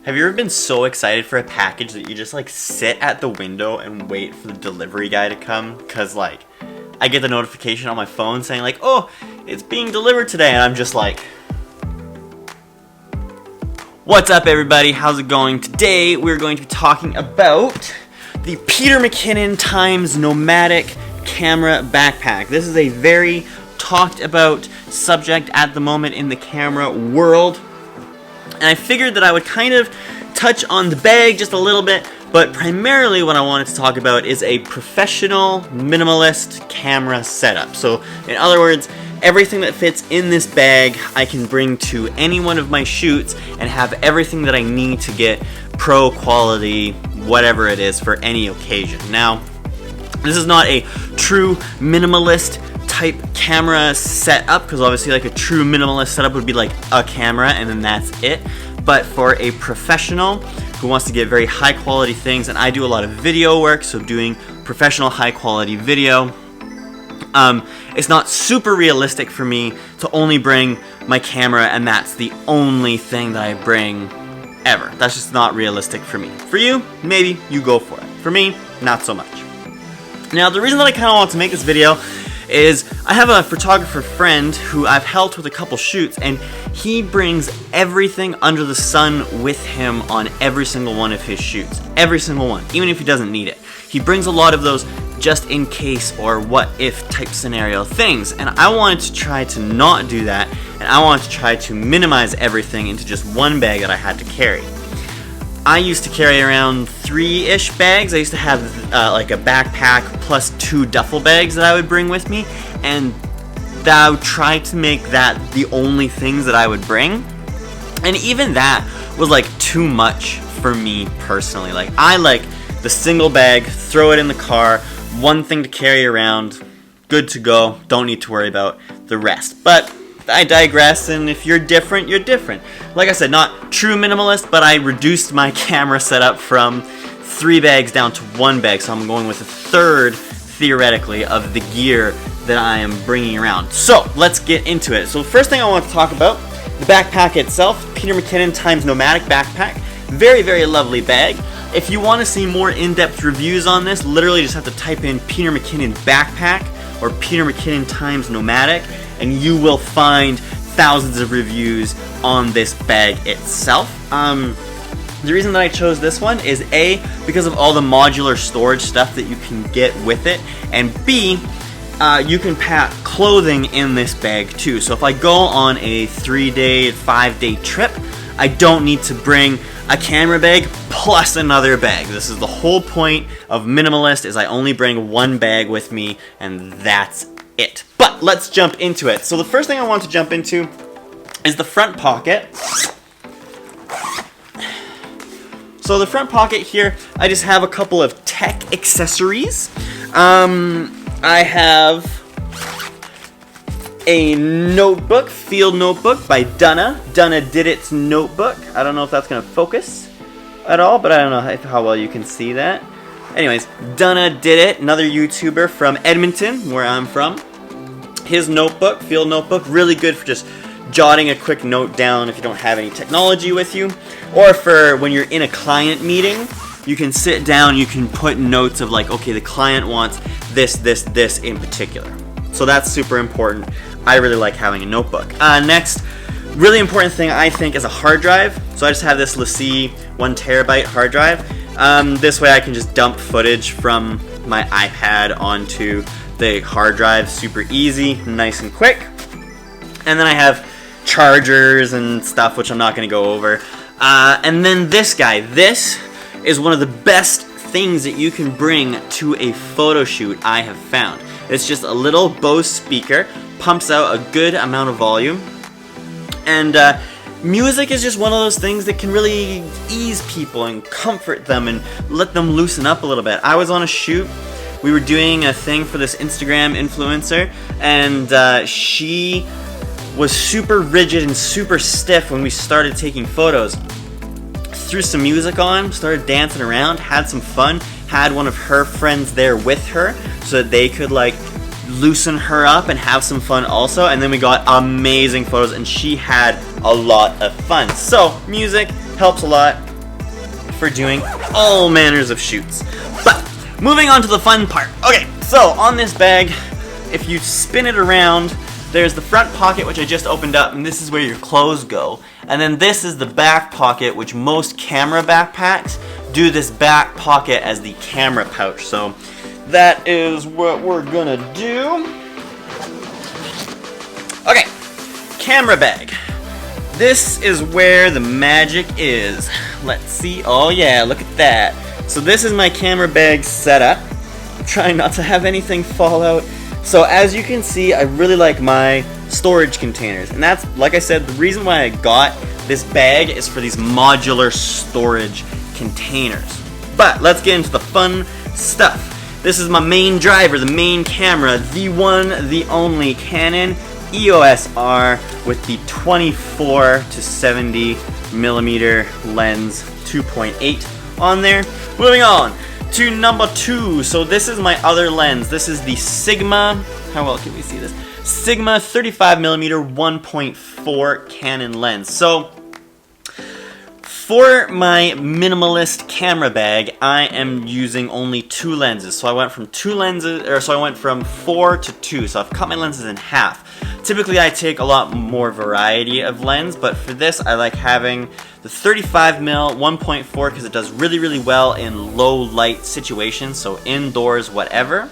Have you ever been so excited for a package that you just like sit at the window and wait for the delivery guy to come? Cause like, I get the notification on my phone saying like, oh, it's being delivered today, and I'm just like, what's up everybody, how's it going? Today we're going to be talking about the Peter Mckinnon x Nomatic camera backpack. This is a very talked about subject at the moment in the camera world. And I figured that I would kind of touch on the bag just a little bit, but primarily what I wanted to talk about is a professional minimalist camera setup. So in other words, everything that fits in this bag I can bring to any one of my shoots and have everything that I need to get pro quality, whatever it is, for any occasion. Now, this is not a true minimalist type camera setup, because obviously like a true minimalist setup would be like a camera and then that's it. But for a professional who wants to get very high quality things, and I do a lot of video work, so doing professional high quality video, it's not super realistic for me to only bring my camera and that's the only thing that I bring ever. That's just not realistic for me. For you, maybe you go for it. For me, not so much. Now, the reason that I kind of want to make this video is I have a photographer friend who I've helped with a couple shoots, and he brings everything under the sun with him on every single one of his shoots. Every single one, even if he doesn't need it. He brings a lot of those just in case or what if type scenario things, and I wanted to try to not do that, and I wanted to try to minimize everything into just one bag that I had to carry. I used to carry around 3-ish bags. I used to have like a backpack plus 2 duffel bags that I would bring with me, and that I would try to make that the only things that I would bring. And even that was like too much for me personally. Like, I like the single bag, throw it in the car, one thing to carry around, good to go, don't need to worry about the rest. But I digress, and if you're different, you're different. Like I said, not true minimalist, but I reduced my camera setup from 3 bags down to 1 bag, so I'm going with a third, theoretically, of the gear that I am bringing around. So, let's get into it. So the first thing I want to talk about, the backpack itself, Peter Mckinnon x Nomatic backpack. Very, very lovely bag. If you want to see more in-depth reviews on this, literally just have to type in Peter Mckinnon backpack or Peter Mckinnon x Nomatic, and you will find thousands of reviews on this bag itself. The reason that I chose this one is A, because of all the modular storage stuff that you can get with it, and B, you can pack clothing in this bag too. So if I go on a 3-day, 5-day trip, I don't need to bring a camera bag plus another bag. This is the whole point of minimalist, is I only bring 1 bag with me and that's it. But let's jump into it. So the first thing I want to jump into is the front pocket. So the front pocket here, I just have a couple of tech accessories. I have a notebook, field notebook by Donna. Donna Did It's notebook. I don't know if that's going to focus at all, but I don't know how well you can see that. Anyways, Donna Did It, another YouTuber from Edmonton, where I'm from. His notebook, field notebook, really good for just jotting a quick note down if you don't have any technology with you, or for when you're in a client meeting, you can sit down, you can put notes of like, okay, the client wants this, this, this in particular. So that's super important. I really like having a notebook. Next, really important thing I think is a hard drive. So I just have this LaCie 1TB hard drive. This way I can just dump footage from my iPad onto the hard drive, super easy, nice and quick. And then I have chargers and stuff, which I'm not going to go over. And then this guy, this is one of the best things that you can bring to a photo shoot I have found. It's just a little Bose speaker, pumps out a good amount of volume, and music is just one of those things that can really ease people and comfort them and let them loosen up a little bit. I was on a shoot. We were doing a thing for this Instagram influencer, and she was super rigid and super stiff when we started taking photos. Threw some music on, started dancing around, had some fun, had one of her friends there with her so that they could like loosen her up and have some fun also, and then we got amazing photos and she had a lot of fun. So music helps a lot. for doing all manners of shoots. But moving on to the fun part. Okay, so on this bag, if you spin it around, there's the front pocket, which I just opened up, and this is where your clothes go. And then this is the back pocket, which most camera backpacks do this back pocket as the camera pouch. So that is what we're gonna do. Okay, camera bag. This is where the magic is. Let's see. Oh yeah, look at that. So this is my camera bag setup. I'm trying not to have anything fall out. So as you can see, I really like my storage containers. And that's, like I said, the reason why I got this bag is for these modular storage containers. But let's get into the fun stuff. This is my main driver, the main camera, the one, the only Canon EOS R with the 24 to 70 millimeter lens 2.8 on there. Moving on to number 2. So this is my other lens. This is the Sigma, how well can we see this? Sigma 35 millimeter 1.4 Canon lens. So for my minimalist camera bag, I am using only 2 lenses. So I went from 4 to 2. So I've cut my lenses in half. Typically I take a lot more variety of lens, but for this I like having the 35mm 1.4 because it does really, really well in low light situations, so indoors, whatever.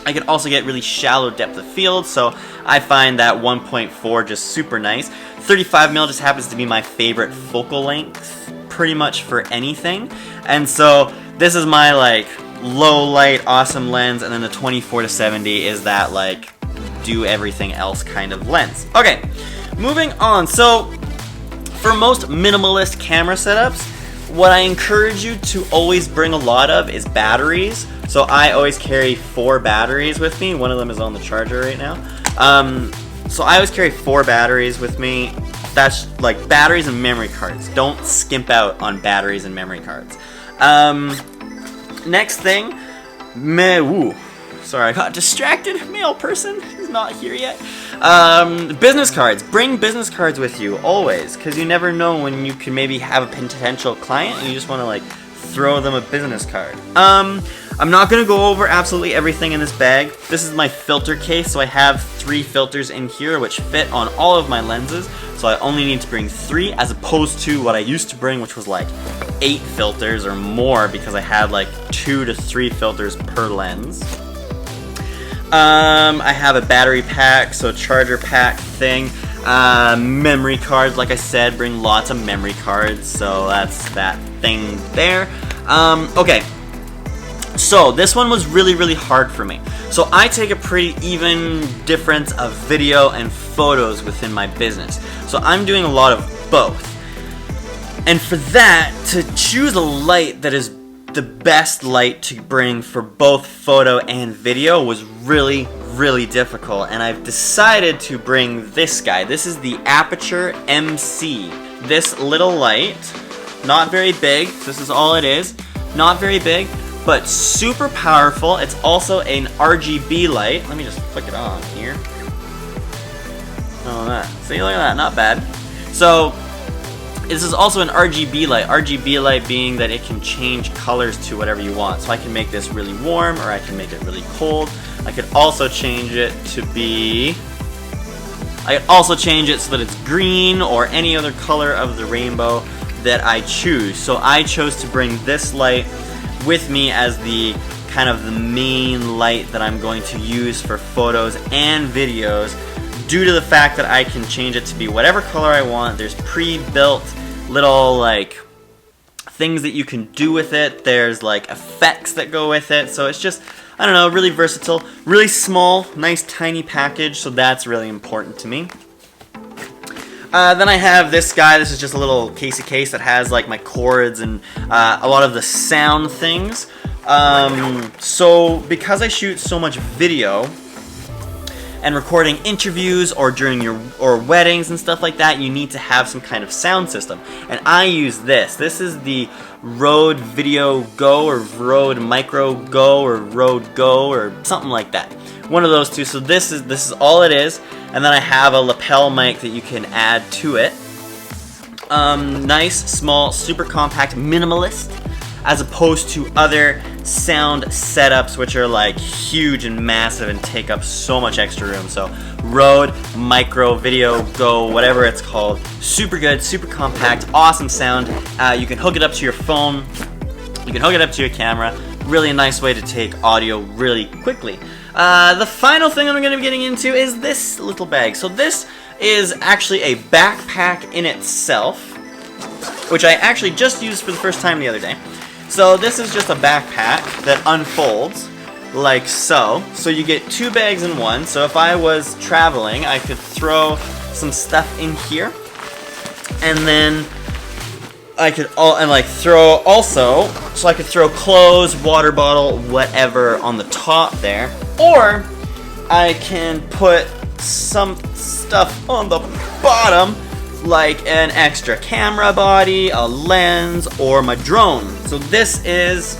I can also get really shallow depth of field, so I find that 1.4 just super nice. 35mm just happens to be my favorite focal length pretty much for anything, and so this is my like low light awesome lens, and then the 24 to 70 is that like do everything else kind of lens. Okay, moving on. So for most minimalist camera setups, what I encourage you to always bring a lot of is batteries. So I always carry 4 batteries with me. One of them is on the charger right now. So I always carry 4 batteries with me. That's like batteries and memory cards. Don't skimp out on batteries and memory cards. Next thing, sorry, I got distracted. Mail person is not here yet. Business cards. Bring business cards with you always, because you never know when you can maybe have a potential client and you just want to like throw them a business card. I'm not going to go over absolutely everything in this bag. This is my filter case, so I have 3 filters in here which fit on all of my lenses. So I only need to bring 3 as opposed to what I used to bring, which was like 8 filters or more because I had like 2 to 3 filters per lens. I have a battery pack, so charger pack thing. Memory cards, like I said, bring lots of memory cards, so that's that thing there. Okay, so this one was really, really hard for me. So I take a pretty even difference of video and photos within my business. So I'm doing a lot of both. And for that, to choose a light that is the best light to bring for both photo and video was really, really difficult, and I've decided to bring this guy. This is the Aperture MC. This little light, not very big, this is all it is, not very big, but super powerful. It's also an RGB light. Let me just flick it on here. Oh, that. See, look at that, not bad. So this is also an RGB light. RGB light being that it can change colors to whatever you want. So I can make this really warm or I can make it really cold. I could also change it to be... I could also change it so that it's green or any other color of the rainbow that I choose. So I chose to bring this light with me as the kind of the main light that I'm going to use for photos and videos, due to the fact that I can change it to be whatever color I want. There's pre-built little like things that you can do with it. There's like effects that go with it. So it's just, I don't know, really versatile, really small, nice tiny package. So that's really important to me. Then I have this guy. This is just a little casey case that has like my cords and a lot of the sound things. So because I shoot so much video and recording interviews or during your weddings and stuff like that, you need to have some kind of sound system. And I use this. This is the Rode Video Go or Rode Micro Go or Rode Go or something like that. One of those two. So this is all it is. And then I have a lapel mic that you can add to it. Nice, small, super compact, minimalist, as opposed to other sound setups which are like huge and massive and take up so much extra room. So Rode, Micro, Video, Go, whatever it's called, super good, super compact, awesome sound. You can hook it up to your phone, you can hook it up to your camera. Really a nice way to take audio really quickly. The final thing I'm going to be getting into is this little bag. So this is actually a backpack in itself, which I actually just used for the first time the other day. So this is just a backpack that unfolds like so. So you get two bags in one. So if I was traveling, I could throw some stuff in here, and then I could throw clothes, water bottle, whatever on the top there, or I can put some stuff on the bottom, like an extra camera body, a lens, or my drone. So this is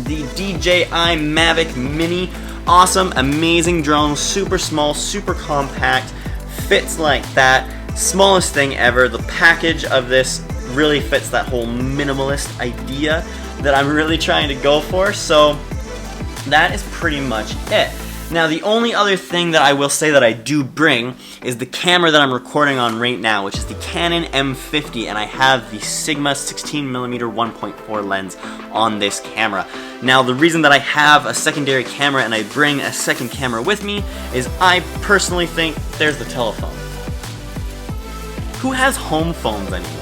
the DJI Mavic Mini. Awesome, amazing drone, super small, super compact, fits like that. Smallest thing ever. The package of this really fits that whole minimalist idea that I'm really trying to go for. So that is pretty much it. Now the only other thing that I will say that I do bring is the camera that I'm recording on right now, which is the Canon M50, and I have the Sigma 16mm 1.4 lens on this camera. Now the reason that I have a secondary camera and I bring a second camera with me is I personally think there's the telephone. Who has home phones anymore?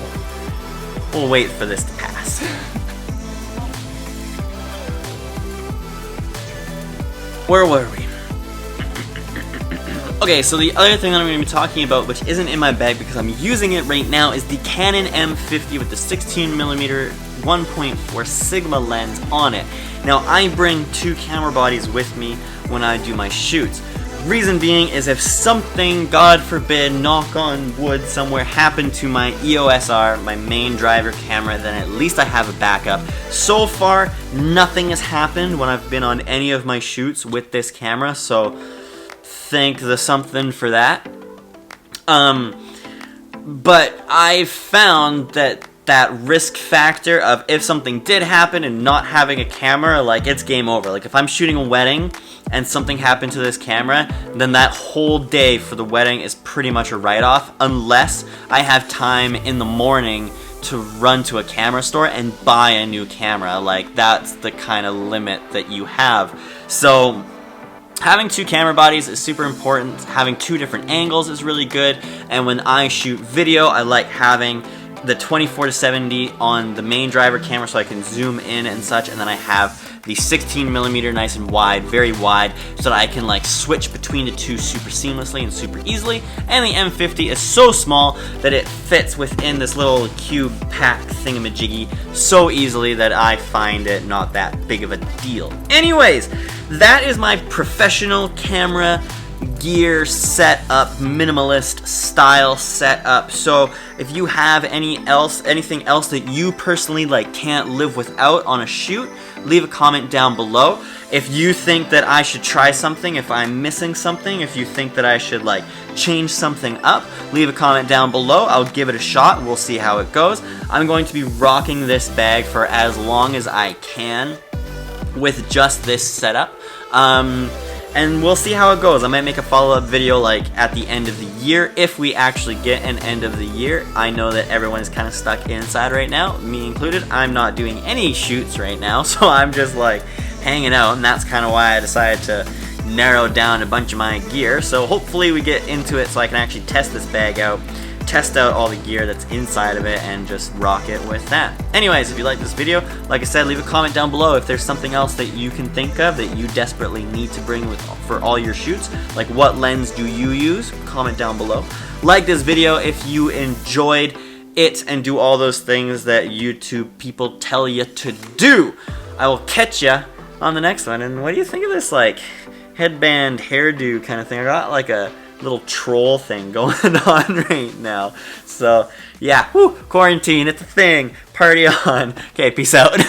We'll wait for this to pass. Where were we? Okay, so the other thing that I'm going to be talking about, which isn't in my bag because I'm using it right now, is the Canon M50 with the 16mm 1.4 Sigma lens on it. Now, I bring two camera bodies with me when I do my shoots. Reason being is if something, God forbid, knock on wood, somewhere happened to my EOS R, my main driver camera, then at least I have a backup. So far, nothing has happened when I've been on any of my shoots with this camera, so thank the something for that. But I've found that risk factor of if something did happen and not having a camera, like, it's game over. Like, if I'm shooting a wedding and something happened to this camera, then that whole day for the wedding is pretty much a write-off, unless I have time in the morning to run to a camera store and buy a new camera. Like, that's the kind of limit that you have. So having two camera bodies is super important. Having two different angles is really good. And when I shoot video, I like having the 24-70 on the main driver camera so I can zoom in and such, and then I have the 16mm nice and wide, very wide, so that I can like switch between the two super seamlessly and super easily. And the M50 is so small that it fits within this little cube pack thingamajiggy so easily that I find it not that big of a deal. Anyways, that is my professional camera gear setup, minimalist style setup. So if you have anything else that you personally like can't live without on a shoot, leave a comment down below. If you think that I should try something, if I'm missing something, if you think that I should like change something up, leave a comment down below. I'll give it a shot. We'll see how it goes. I'm going to be rocking this bag for as long as I can with just this setup. And we'll see how it goes. I might make a follow-up video like at the end of the year, if we actually get an end of the year. I know that everyone is kind of stuck inside right now, me included. I'm not doing any shoots right now, so I'm just like hanging out, and that's kind of why I decided to narrow down a bunch of my gear. So hopefully we get into it so I can actually test this bag out, test out all the gear that's inside of it, and just rock it with that. Anyways, if you like this video, like I said, leave a comment down below if there's something else that you can think of that you desperately need to bring for all your shoots. Like, what lens do you use? Comment down below. Like this video if you enjoyed it, and do all those things that YouTube people tell you to do. I will catch ya on the next one. And what do you think of this like headband hairdo kind of thing? I got like a little troll thing going on right now. So yeah, quarantine, it's a thing. Party on. Okay, peace out.